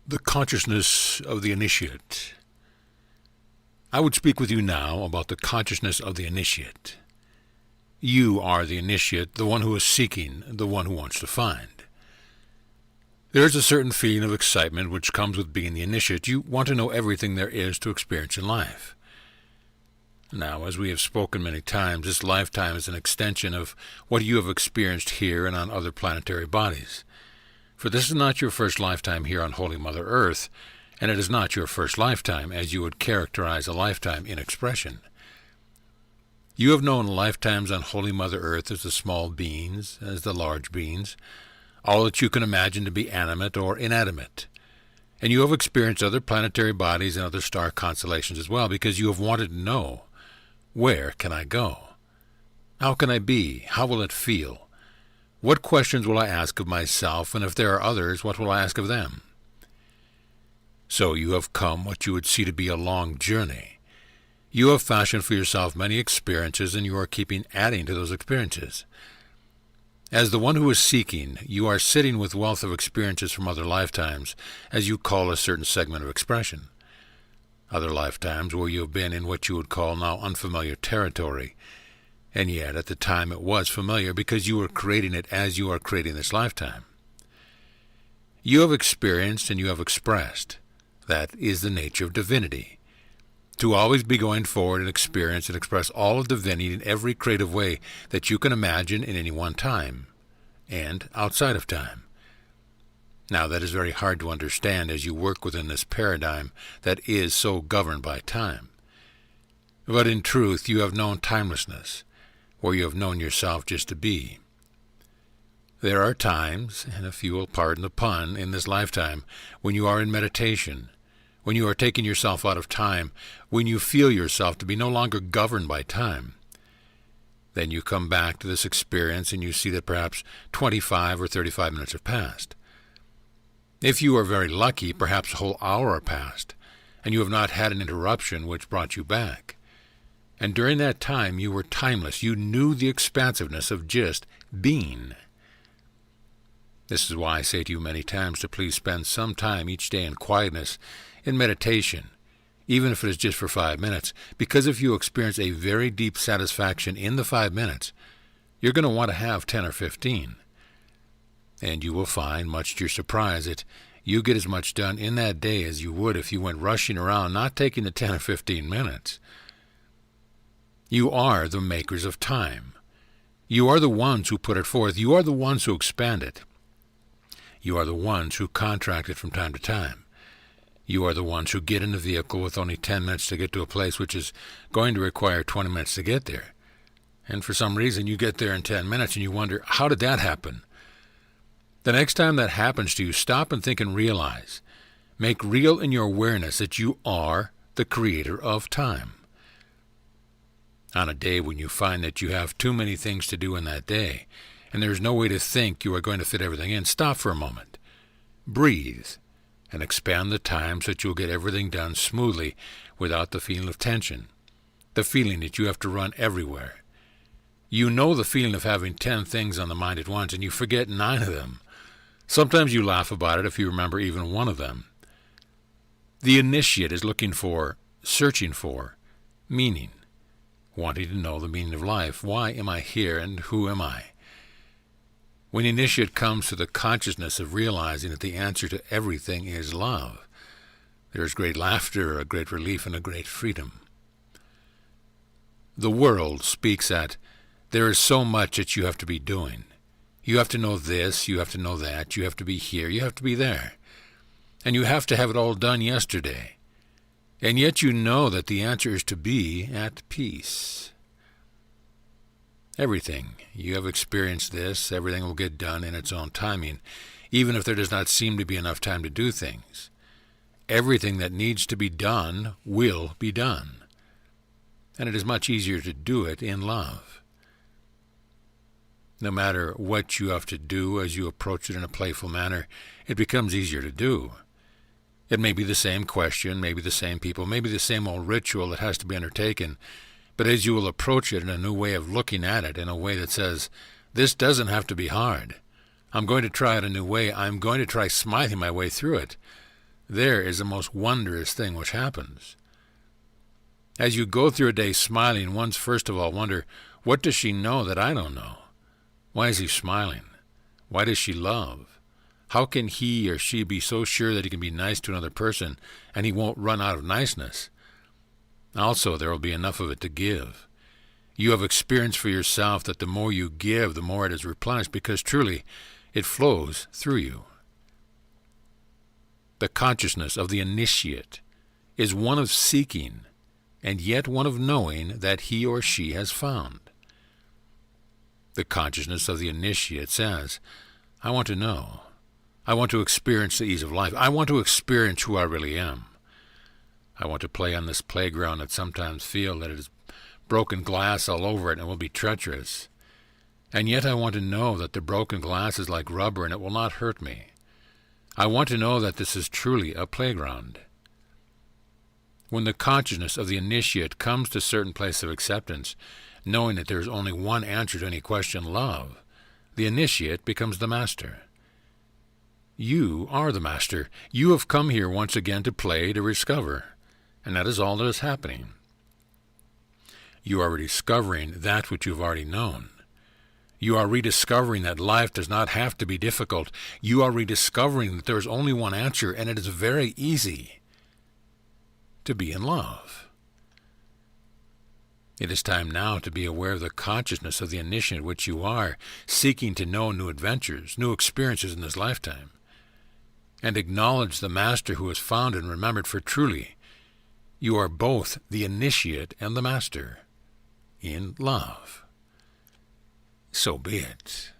The consciousness of the initiate. I would speak with you now about the consciousness of the initiate. You are the initiate, the one who is seeking, the one who wants to find. There is a certain feeling of excitement which comes with being the initiate. You want to know everything there is to experience in life. Now, as we have spoken many times, this lifetime is an extension of what you have experienced here and on other planetary bodies. For this is not your first lifetime here on Holy Mother Earth, and it is not your first lifetime as you would characterize a lifetime in expression. You have known lifetimes on Holy Mother Earth as the small beings, as the large beings, all that you can imagine to be animate or inanimate. And you have experienced other planetary bodies and other star constellations as well, because you have wanted to know, where can I go? How can I be? How will it feel? What questions will I ask of myself, and if there are others, what will I ask of them? So you have come what you would see to be a long journey. You have fashioned for yourself many experiences, and you are keeping adding to those experiences. As the one who is seeking, you are sitting with wealth of experiences from other lifetimes, as you call a certain segment of expression. Other lifetimes where you have been in what you would call now unfamiliar territory, and yet at the time it was familiar because you were creating it as you are creating this lifetime. You have experienced and you have expressed. That is the nature of divinity. To always be going forward and experience and express all of divinity in every creative way that you can imagine in any one time, and outside of time. Now that is very hard to understand as you work within this paradigm that is so governed by time. But in truth you have known timelessness, where you have known yourself just to be. There are times, and if you will pardon the pun, in this lifetime, when you are in meditation, when you are taking yourself out of time, when you feel yourself to be no longer governed by time. Then you come back to this experience and you see that perhaps 25 or 35 minutes have passed. If you are very lucky, perhaps a whole hour passed, and you have not had an interruption which brought you back. And during that time you were timeless. You knew the expansiveness of just being. This is why I say to you many times to please spend some time each day in quietness, in meditation, even if it is just for 5 minutes, because if you experience a very deep satisfaction in the 5 minutes, you're going to want to have 10 or 15. And you will find, much to your surprise, that you get as much done in that day as you would if you went rushing around, not taking the 10 or 15 minutes. You are the makers of time. You are the ones who put it forth. You are the ones who expand it. You are the ones who contract it from time to time. You are the ones who get in the vehicle with only 10 minutes to get to a place which is going to require 20 minutes to get there. And for some reason you get there in 10 minutes and you wonder, how did that happen? The next time that happens to you, stop and think and realize. Make real in your awareness that you are the creator of time. On a day when you find that you have too many things to do in that day, and there is no way to think you are going to fit everything in, stop for a moment. Breathe, and expand the time so that you'll get everything done smoothly without the feeling of tension, the feeling that you have to run everywhere. You know the feeling of having 10 things on the mind at once, and you forget 9 of them. Sometimes you laugh about it if you remember even one of them. The initiate is looking for, searching for, meaning, wanting to know the meaning of life. Why am I here, and who am I? When the initiate comes to the consciousness of realizing that the answer to everything is love, there is great laughter, a great relief, and a great freedom. The world speaks at, there is so much that you have to be doing. You have to know this, you have to know that, you have to be here, you have to be there. And you have to have it all done yesterday. And yet you know that the answer is to be at peace. Everything. You have experienced this. Everything will get done in its own timing, even if there does not seem to be enough time to do things. Everything that needs to be done will be done. And it is much easier to do it in love. No matter what you have to do as you approach it in a playful manner, it becomes easier to do. It may be the same question, maybe the same people, maybe the same old ritual that has to be undertaken, but as you will approach it in a new way of looking at it, in a way that says, this doesn't have to be hard. I'm going to try it a new way. I'm going to try smithing my way through it. There is the most wondrous thing which happens. As you go through a day smiling, one's first of all wonder, what does she know that I don't know? Why is he smiling? Why does she love? How can he or she be so sure that he can be nice to another person and he won't run out of niceness? Also, there will be enough of it to give. You have experienced for yourself that the more you give, the more it is replenished, because truly it flows through you. The consciousness of the initiate is one of seeking, and yet one of knowing that he or she has found. The consciousness of the initiate says, I want to know. I want to experience the ease of life. I want to experience who I really am. I want to play on this playground that sometimes feel that it is broken glass all over it and it will be treacherous. And yet I want to know that the broken glass is like rubber and it will not hurt me. I want to know that this is truly a playground. When the consciousness of the initiate comes to a certain place of acceptance, knowing that there is only one answer to any question, love, the initiate becomes the master. You are the master. You have come here once again to play, to discover, and that is all that is happening. You are rediscovering that which you have already known. You are rediscovering that life does not have to be difficult. You are rediscovering that there is only one answer, and it is very easy to be in love. It is time now to be aware of the consciousness of the initiate which you are, seeking to know new adventures, new experiences in this lifetime, and acknowledge the master who is found and remembered, for truly you are both the initiate and the master in love. So be it.